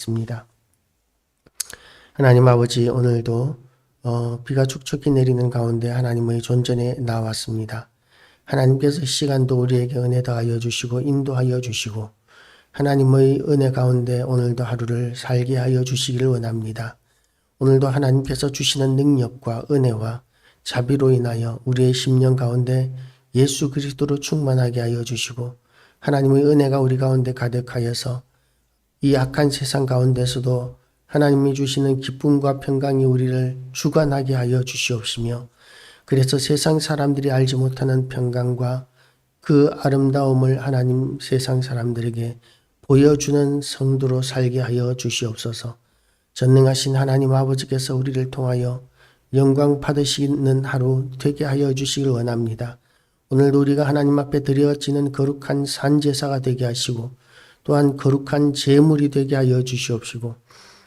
있습니다. 하나님 아버지, 오늘도 비가 촉촉히 내리는 가운데 하나님의 존전에 나왔습니다. 하나님께서 시간도 우리에게 은혜 더하여 주시고 인도하여 주시고 하나님의 은혜 가운데 오늘도 하루를 살게 하여 주시기를 원합니다. 오늘도 하나님께서 주시는 능력과 은혜와 자비로 인하여 우리의 심령 가운데 예수 그리스도로 충만하게 하여 주시고 하나님의 은혜가 우리 가운데 가득하여서 이 악한 세상 가운데서도 하나님이 주시는 기쁨과 평강이 우리를 주관하게 하여 주시옵시며 그래서 세상 사람들이 알지 못하는 평강과 그 아름다움을 하나님 세상 사람들에게 보여주는 성도로 살게 하여 주시옵소서. 전능하신 하나님 아버지께서 우리를 통하여 영광 받으시는 하루 되게 하여 주시길 원합니다. 오늘도 우리가 하나님 앞에 드려지는 거룩한 산제사가 되게 하시고 또한 거룩한 제물이 되게 하여 주시옵시고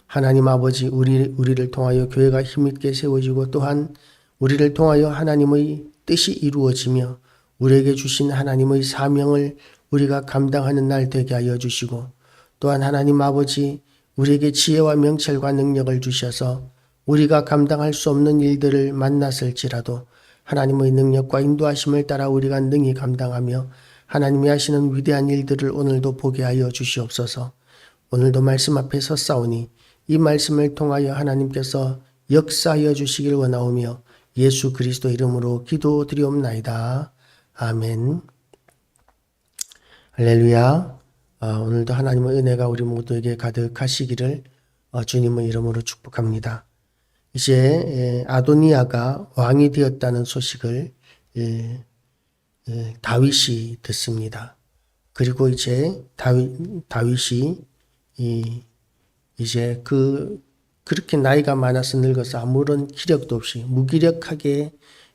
하나님 아버지 우리를 통하여 교회가 힘있게 세워지고 또한 우리를 통하여 하나님의 뜻이 이루어지며 우리에게 주신 하나님의 사명을 우리가 감당하는 날 되게 하여 주시고 또한 하나님 아버지 우리에게 지혜와 명철과 능력을 주셔서 우리가 감당할 수 없는 일들을 만났을지라도 하나님의 능력과 인도하심을 따라 우리가 능히 감당하며 하나님이 하시는 위대한 일들을 오늘도 보게 하여 주시옵소서. 오늘도 말씀 앞에 섰사오니 이 말씀을 통하여 하나님께서 역사하여 주시길 원하오며 예수 그리스도 이름으로 기도드리옵나이다. 아멘. 할렐루야. 오늘도 하나님의 은혜가 우리 모두에게 가득하시기를 주님의 이름으로 축복합니다. 이제 아도니아가 왕이 되었다는 소식을 다윗이 듣습니다. 그리고 이제 다윗이 이제 그렇게 나이가 많아서 늙어서 아무런 기력도 없이 무기력하게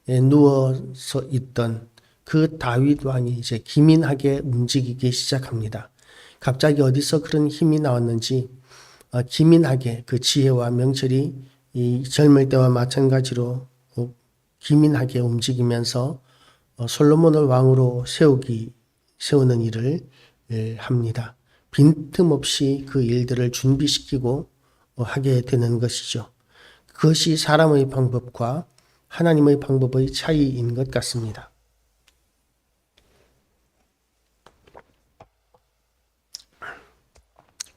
누워서 있던 그 다윗 왕이 이제 기민하게 움직이기 시작합니다. 갑자기 어디서 그런 힘이 나왔는지 기민하게 그 지혜와 명철이 이 젊을 때와 마찬가지로 기민하게 움직이면서 솔로몬을 왕으로 세우는 일을 합니다. 빈틈없이 그 일들을 준비시키고 하게 되는 것이죠. 그것이 사람의 방법과 하나님의 방법의 차이인 것 같습니다.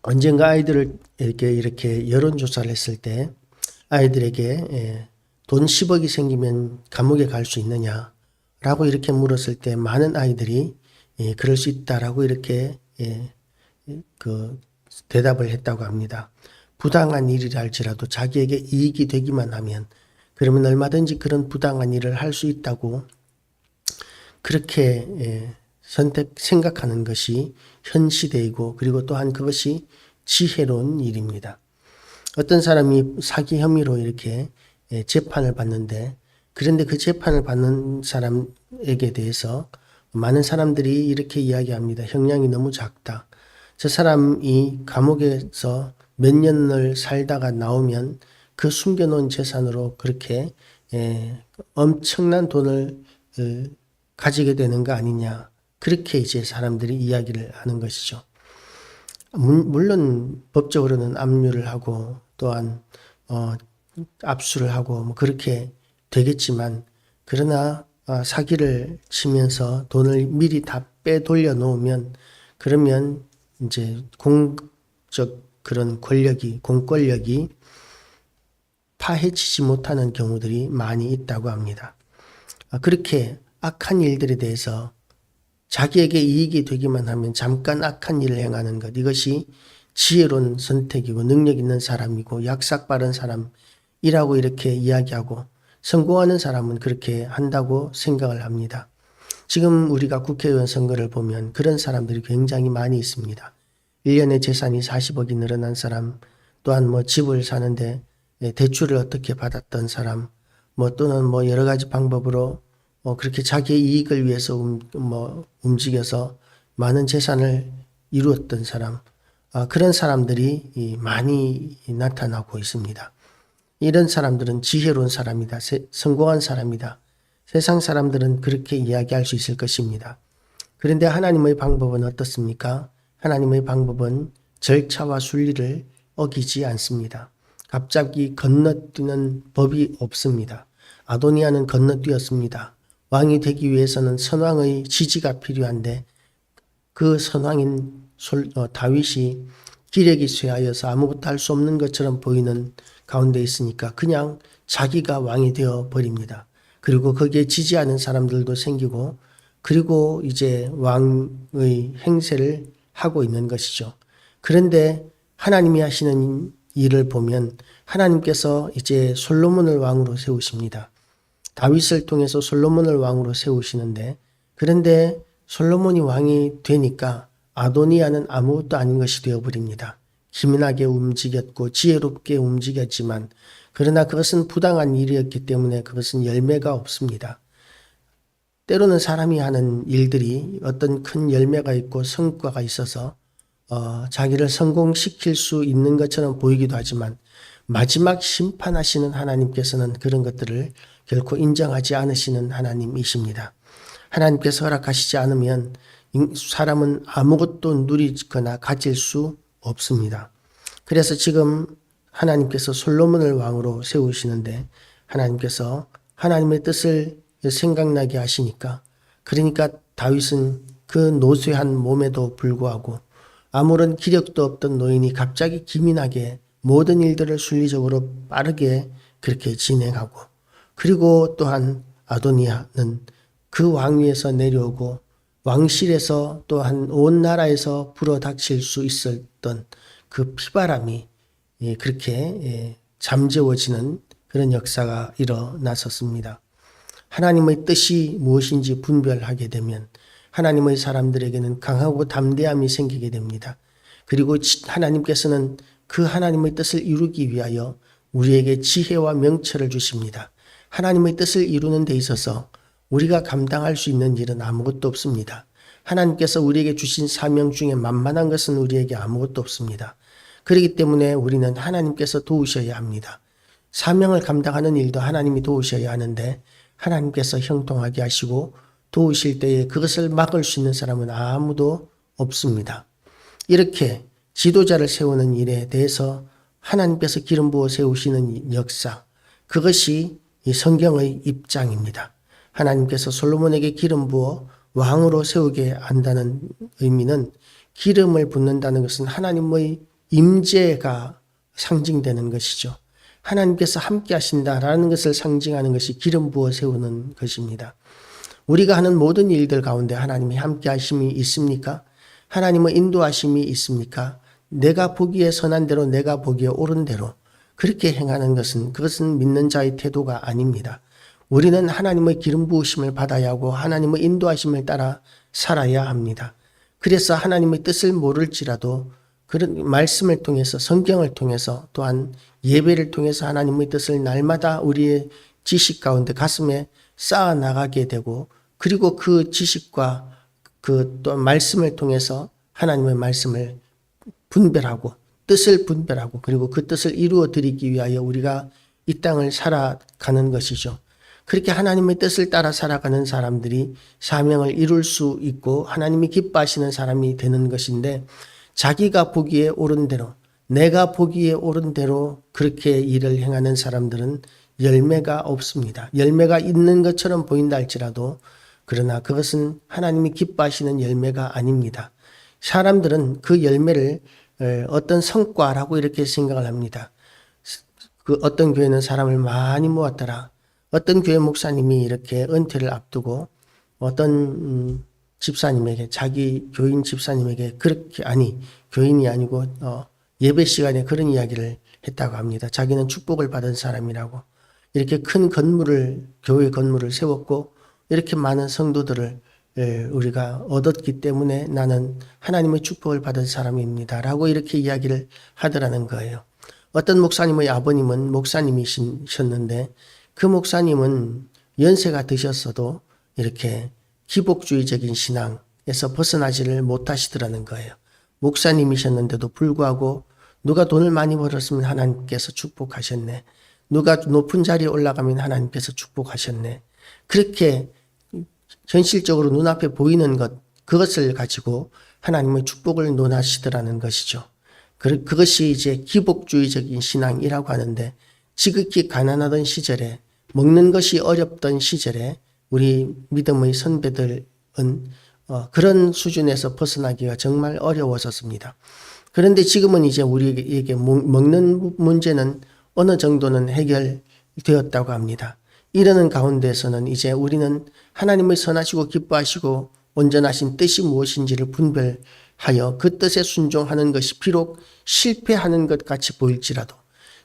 언젠가 아이들에게 이렇게 여론조사를 했을 때 아이들에게 돈 10억이 생기면 감옥에 갈 수 있느냐 라고 이렇게 물었을 때 많은 아이들이 그럴 수 있다라고 이렇게 대답을 했다고 합니다. 부당한 일이라 할지라도 자기에게 이익이 되기만 하면 그러면 얼마든지 그런 부당한 일을 할 수 있다고 그렇게 생각하는 것이 현 시대이고 그리고 또한 그것이 지혜로운 일입니다. 어떤 사람이 사기 혐의로 이렇게 재판을 받는데 그런데 그 재판을 받는 사람에게 대해서 많은 사람들이 이렇게 이야기합니다. 형량이 너무 작다. 저 사람이 감옥에서 몇 년을 살다가 나오면 그 숨겨놓은 재산으로 그렇게 엄청난 돈을 가지게 되는 거 아니냐. 그렇게 이제 사람들이 이야기를 하는 것이죠. 물론 법적으로는 압류를 하고 또한 압수를 하고 뭐 그렇게 되겠지만 그러나 사기를 치면서 돈을 미리 다 빼돌려 놓으면 그러면 이제 공적 그런 공권력이 파헤치지 못하는 경우들이 많이 있다고 합니다. 그렇게 악한 일들에 대해서 자기에게 이익이 되기만 하면 잠깐 악한 일을 행하는 것, 이것이 지혜로운 선택이고 능력 있는 사람이고 약삭 빠른 사람이라고 이렇게 이야기하고 성공하는 사람은 그렇게 한다고 생각을 합니다. 지금 우리가 국회의원 선거를 보면 그런 사람들이 굉장히 많이 있습니다. 1년에 재산이 40억이 늘어난 사람, 또한 뭐 집을 사는데 대출을 어떻게 받았던 사람, 또는 여러 가지 방법으로 그렇게 자기의 이익을 위해서 움직여서 많은 재산을 이루었던 사람, 그런 사람들이 많이 나타나고 있습니다. 이런 사람들은 지혜로운 사람이다. 성공한 사람이다. 세상 사람들은 그렇게 이야기할 수 있을 것입니다. 그런데 하나님의 방법은 어떻습니까? 하나님의 방법은 절차와 순리를 어기지 않습니다. 갑자기 건너뛰는 법이 없습니다. 아도니아는 건너뛰었습니다. 왕이 되기 위해서는 선왕의 지지가 필요한데 그 선왕인 다윗이 기력이 쇠하여서 아무것도 할 수 없는 것처럼 보이는 가운데 있으니까 그냥 자기가 왕이 되어 버립니다. 그리고 거기에 지지하는 사람들도 생기고 그리고 이제 왕의 행세를 하고 있는 것이죠. 그런데 하나님이 하시는 일을 보면 하나님께서 이제 솔로몬을 왕으로 세우십니다. 다윗을 통해서 솔로몬을 왕으로 세우시는데 그런데 솔로몬이 왕이 되니까 아도니아는 아무것도 아닌 것이 되어버립니다. 기민하게 움직였고 지혜롭게 움직였지만 그러나 그것은 부당한 일이었기 때문에 그것은 열매가 없습니다. 때로는 사람이 하는 일들이 어떤 큰 열매가 있고 성과가 있어서 자기를 성공시킬 수 있는 것처럼 보이기도 하지만 마지막 심판하시는 하나님께서는 그런 것들을 결코 인정하지 않으시는 하나님이십니다. 하나님께서 허락하시지 않으면 사람은 아무것도 누리거나 가질 수 없습니다. 그래서 지금 하나님께서 솔로몬을 왕으로 세우시는데 하나님께서 하나님의 뜻을 생각나게 하시니까 그러니까 다윗은 그 노쇠한 몸에도 불구하고 아무런 기력도 없던 노인이 갑자기 기민하게 모든 일들을 순리적으로 빠르게 그렇게 진행하고 그리고 또한 아도니아는 그 왕위에서 내려오고 왕실에서 또한 온 나라에서 불어닥칠 수 있었던 그 피바람이 그렇게 잠재워지는 그런 역사가 일어났었습니다. 하나님의 뜻이 무엇인지 분별하게 되면 하나님의 사람들에게는 강하고 담대함이 생기게 됩니다. 그리고 하나님께서는 그 하나님의 뜻을 이루기 위하여 우리에게 지혜와 명철을 주십니다. 하나님의 뜻을 이루는 데 있어서 우리가 감당할 수 있는 일은 아무것도 없습니다. 하나님께서 우리에게 주신 사명 중에 만만한 것은 우리에게 아무것도 없습니다. 그렇기 때문에 우리는 하나님께서 도우셔야 합니다. 사명을 감당하는 일도 하나님이 도우셔야 하는데 하나님께서 형통하게 하시고 도우실 때에 그것을 막을 수 있는 사람은 아무도 없습니다. 이렇게 지도자를 세우는 일에 대해서 하나님께서 기름 부어 세우시는 역사, 그것이 이 성경의 입장입니다. 하나님께서 솔로몬에게 기름 부어 왕으로 세우게 한다는 의미는 기름을 붓는다는 것은 하나님의 임재가 상징되는 것이죠. 하나님께서 함께 하신다라는 것을 상징하는 것이 기름 부어 세우는 것입니다. 우리가 하는 모든 일들 가운데 하나님의 함께 하심이 있습니까? 하나님의 인도하심이 있습니까? 내가 보기에 선한 대로 내가 보기에 옳은 대로 그렇게 행하는 것은 그것은 믿는 자의 태도가 아닙니다. 우리는 하나님의 기름 부으심을 받아야 하고 하나님의 인도하심을 따라 살아야 합니다. 그래서 하나님의 뜻을 모를지라도 그런 말씀을 통해서 성경을 통해서 또한 예배를 통해서 하나님의 뜻을 날마다 우리의 지식 가운데 가슴에 쌓아 나가게 되고 그리고 그 지식과 그 또 말씀을 통해서 하나님의 말씀을 분별하고 뜻을 분별하고 그리고 그 뜻을 이루어 드리기 위하여 우리가 이 땅을 살아가는 것이죠. 그렇게 하나님의 뜻을 따라 살아가는 사람들이 사명을 이룰 수 있고 하나님이 기뻐하시는 사람이 되는 것인데 자기가 보기에 옳은 대로 내가 보기에 옳은 대로 그렇게 일을 행하는 사람들은 열매가 없습니다. 열매가 있는 것처럼 보인다 할지라도 그러나 그것은 하나님이 기뻐하시는 열매가 아닙니다. 사람들은 그 열매를 어떤 성과라고 이렇게 생각을 합니다. 그 어떤 교회는 사람을 많이 모았더라. 어떤 교회 목사님이 이렇게 은퇴를 앞두고 어떤 집사님에게 자기 교인 집사님에게 그렇게 교인이 아니고 예배 시간에 그런 이야기를 했다고 합니다. 자기는 축복을 받은 사람이라고 이렇게 큰 건물을 교회 건물을 세웠고 이렇게 많은 성도들을 우리가 얻었기 때문에 나는 하나님의 축복을 받은 사람입니다. 라고 이렇게 이야기를 하더라는 거예요. 어떤 목사님의 아버님은 목사님이셨는데 그 목사님은 연세가 드셨어도 이렇게 기복주의적인 신앙에서 벗어나지를 못하시더라는 거예요. 목사님이셨는데도 불구하고 누가 돈을 많이 벌었으면 하나님께서 축복하셨네. 누가 높은 자리에 올라가면 하나님께서 축복하셨네. 그렇게 현실적으로 눈앞에 보이는 것, 그것을 가지고 하나님의 축복을 논하시더라는 것이죠. 그것이 이제 기복주의적인 신앙이라고 하는데, 지극히 가난하던 시절에, 먹는 것이 어렵던 시절에 우리 믿음의 선배들은 그런 수준에서 벗어나기가 정말 어려웠었습니다. 그런데 지금은 이제 우리에게 먹는 문제는 어느 정도는 해결되었다고 합니다. 이러는 가운데서는 이제 우리는 하나님의 선하시고 기뻐하시고 온전하신 뜻이 무엇인지를 분별하여 그 뜻에 순종하는 것이 비록 실패하는 것 같이 보일지라도,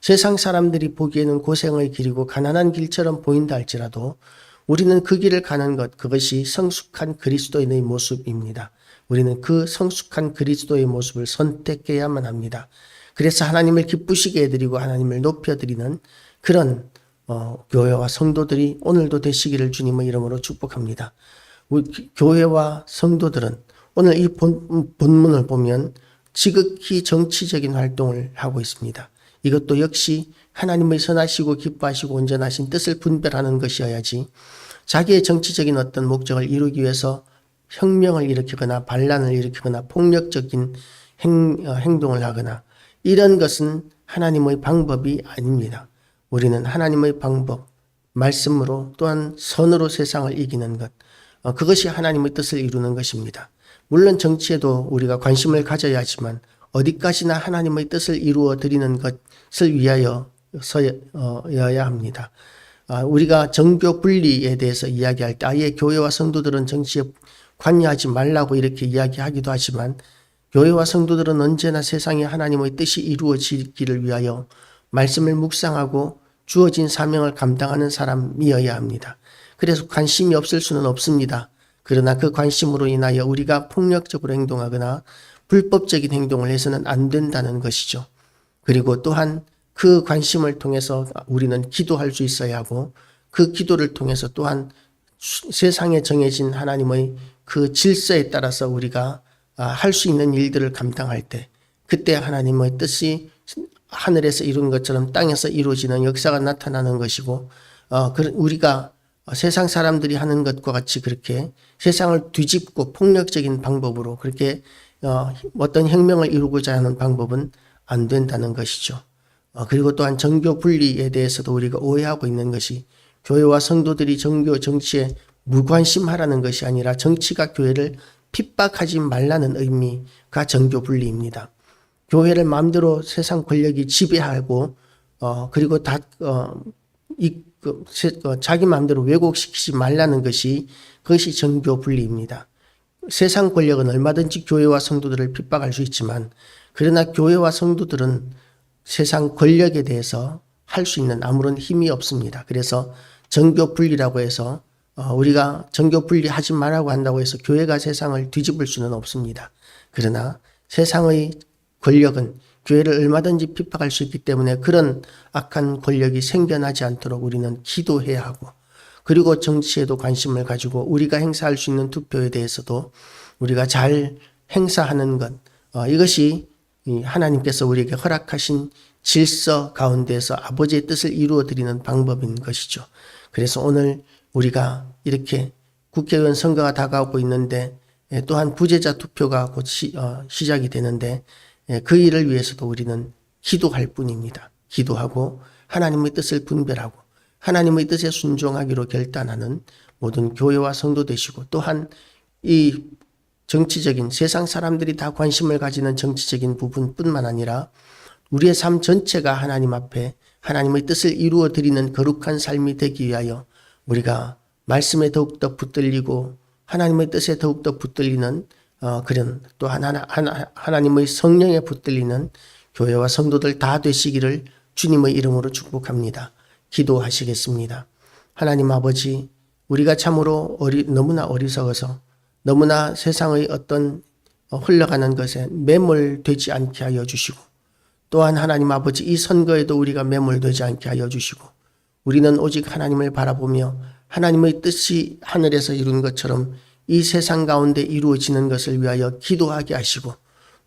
세상 사람들이 보기에는 고생의 길이고 가난한 길처럼 보인다 할지라도 우리는 그 길을 가는 것, 그것이 성숙한 그리스도인의 모습입니다. 우리는 그 성숙한 그리스도의 모습을 선택해야만 합니다. 그래서 하나님을 기쁘시게 해드리고 하나님을 높여드리는 그런 교회와 성도들이 오늘도 되시기를 주님의 이름으로 축복합니다. 우리 교회와 성도들은 오늘 이 본문을 보면 지극히 정치적인 활동을 하고 있습니다. 이것도 역시 하나님의 선하시고 기뻐하시고 온전하신 뜻을 분별하는 것이어야지, 자기의 정치적인 어떤 목적을 이루기 위해서 혁명을 일으키거나 반란을 일으키거나 폭력적인 행동을 하거나 이런 것은 하나님의 방법이 아닙니다. 우리는 하나님의 방법, 말씀으로 또한 선으로 세상을 이기는 것, 그것이 하나님의 뜻을 이루는 것입니다. 물론 정치에도 우리가 관심을 가져야 하지만 어디까지나 하나님의 뜻을 이루어 드리는 것을 위하여서여야 합니다. 우리가 정교 분리에 대해서 이야기할 때 아예 교회와 성도들은 정치에 관여하지 말라고 이렇게 이야기하기도 하지만, 교회와 성도들은 언제나 세상에 하나님의 뜻이 이루어지기를 위하여 말씀을 묵상하고 주어진 사명을 감당하는 사람이어야 합니다. 그래서 관심이 없을 수는 없습니다. 그러나 그 관심으로 인하여 우리가 폭력적으로 행동하거나 불법적인 행동을 해서는 안 된다는 것이죠. 그리고 또한 그 관심을 통해서 우리는 기도할 수 있어야 하고, 그 기도를 통해서 또한 세상에 정해진 하나님의 그 질서에 따라서 우리가 할 수 있는 일들을 감당할 때, 그때 하나님의 뜻이 하늘에서 이룬 것처럼 땅에서 이루어지는 역사가 나타나는 것이고, 우리가 세상 사람들이 하는 것과 같이 그렇게 세상을 뒤집고 폭력적인 방법으로 그렇게 어떤 혁명을 이루고자 하는 방법은 안 된다는 것이죠. 그리고 또한 정교 분리에 대해서도 우리가 오해하고 있는 것이, 교회와 성도들이 정치에 무관심하라는 것이 아니라 정치가 교회를 핍박하지 말라는 의미가 정교 분리입니다. 교회를 마음대로 세상 권력이 지배하고 그리고 자기 마음대로 왜곡시키지 말라는 것이, 그것이 정교 분리입니다. 세상 권력은 얼마든지 교회와 성도들을 핍박할 수 있지만, 그러나 교회와 성도들은 세상 권력에 대해서 할 수 있는 아무런 힘이 없습니다. 그래서 정교 분리라고 해서 우리가 정교 분리하지 말라고 한다고 해서 교회가 세상을 뒤집을 수는 없습니다. 그러나 세상의 권력은 교회를 얼마든지 핍박할 수 있기 때문에 그런 악한 권력이 생겨나지 않도록 우리는 기도해야 하고, 그리고 정치에도 관심을 가지고 우리가 행사할 수 있는 투표에 대해서도 우리가 잘 행사하는 것, 이것이 하나님께서 우리에게 허락하신 질서 가운데서 아버지의 뜻을 이루어 드리는 방법인 것이죠. 그래서 오늘 우리가 이렇게 국회의원 선거가 다가오고 있는데, 또한 부재자 투표가 곧 시작이 되는데, 그 일을 위해서도 우리는 기도할 뿐입니다. 기도하고 하나님의 뜻을 분별하고 하나님의 뜻에 순종하기로 결단하는 모든 교회와 성도 되시고, 또한 이 정치적인 세상 사람들이 다 관심을 가지는 정치적인 부분뿐만 아니라 우리의 삶 전체가 하나님 앞에 하나님의 뜻을 이루어 드리는 거룩한 삶이 되기 위하여 우리가 말씀에 더욱더 붙들리고 하나님의 뜻에 더욱더 붙들리는 그런, 또 하나님의 성령에 붙들리는 교회와 성도들 다 되시기를 주님의 이름으로 축복합니다. 기도하시겠습니다. 하나님 아버지, 우리가 참으로 너무나 어리석어서 너무나 세상의 어떤 흘러가는 것에 매몰되지 않게 하여 주시고, 또한 하나님 아버지, 이 선거에도 우리가 매몰되지 않게 하여 주시고, 우리는 오직 하나님을 바라보며 하나님의 뜻이 하늘에서 이룬 것처럼 이 세상 가운데 이루어지는 것을 위하여 기도하게 하시고,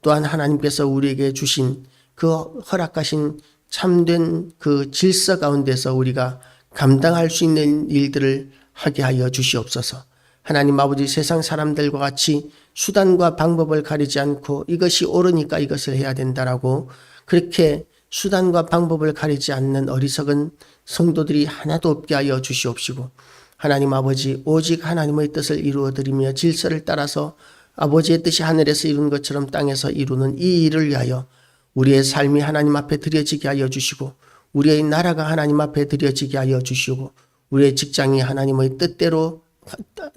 또한 하나님께서 우리에게 주신 그 허락하신 참된 그 질서 가운데서 우리가 감당할 수 있는 일들을 하게 하여 주시옵소서. 하나님 아버지, 세상 사람들과 같이 수단과 방법을 가리지 않고 이것이 옳으니까 이것을 해야 된다라고 그렇게 수단과 방법을 가리지 않는 어리석은 성도들이 하나도 없게 하여 주시옵시고, 하나님 아버지, 오직 하나님의 뜻을 이루어드리며 질서를 따라서 아버지의 뜻이 하늘에서 이룬 것처럼 땅에서 이루는 이 일을 위하여 우리의 삶이 하나님 앞에 드려지게 하여 주시고, 우리의 나라가 하나님 앞에 드려지게 하여 주시고, 우리의 직장이 하나님의 뜻대로,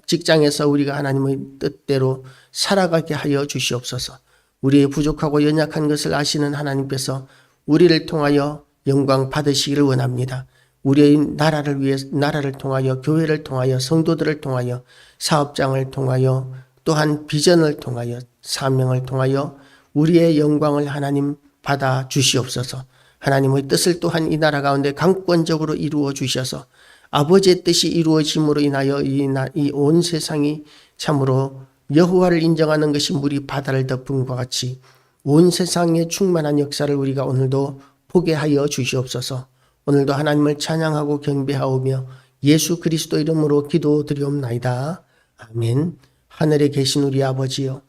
직장에서 우리가 하나님의 뜻대로 살아가게 하여 주시옵소서. 우리의 부족하고 연약한 것을 아시는 하나님께서 우리를 통하여 영광 받으시기를 원합니다. 우리의 나라를 통하여, 교회를 통하여, 성도들을 통하여, 사업장을 통하여, 또한 비전을 통하여, 사명을 통하여 우리의 영광을 하나님 받아 주시옵소서. 하나님의 뜻을 또한 이 나라 가운데 강권적으로 이루어 주셔서 아버지의 뜻이 이루어짐으로 인하여 이 온 세상이 참으로 여호와를 인정하는 것이 물이 바다를 덮음과 같이 온 세상에 충만한 역사를 우리가 오늘도 보게 하여 주시옵소서. 오늘도 하나님을 찬양하고 경배하오며 예수 그리스도 이름으로 기도드리옵나이다. 아멘. 하늘에 계신 우리 아버지여,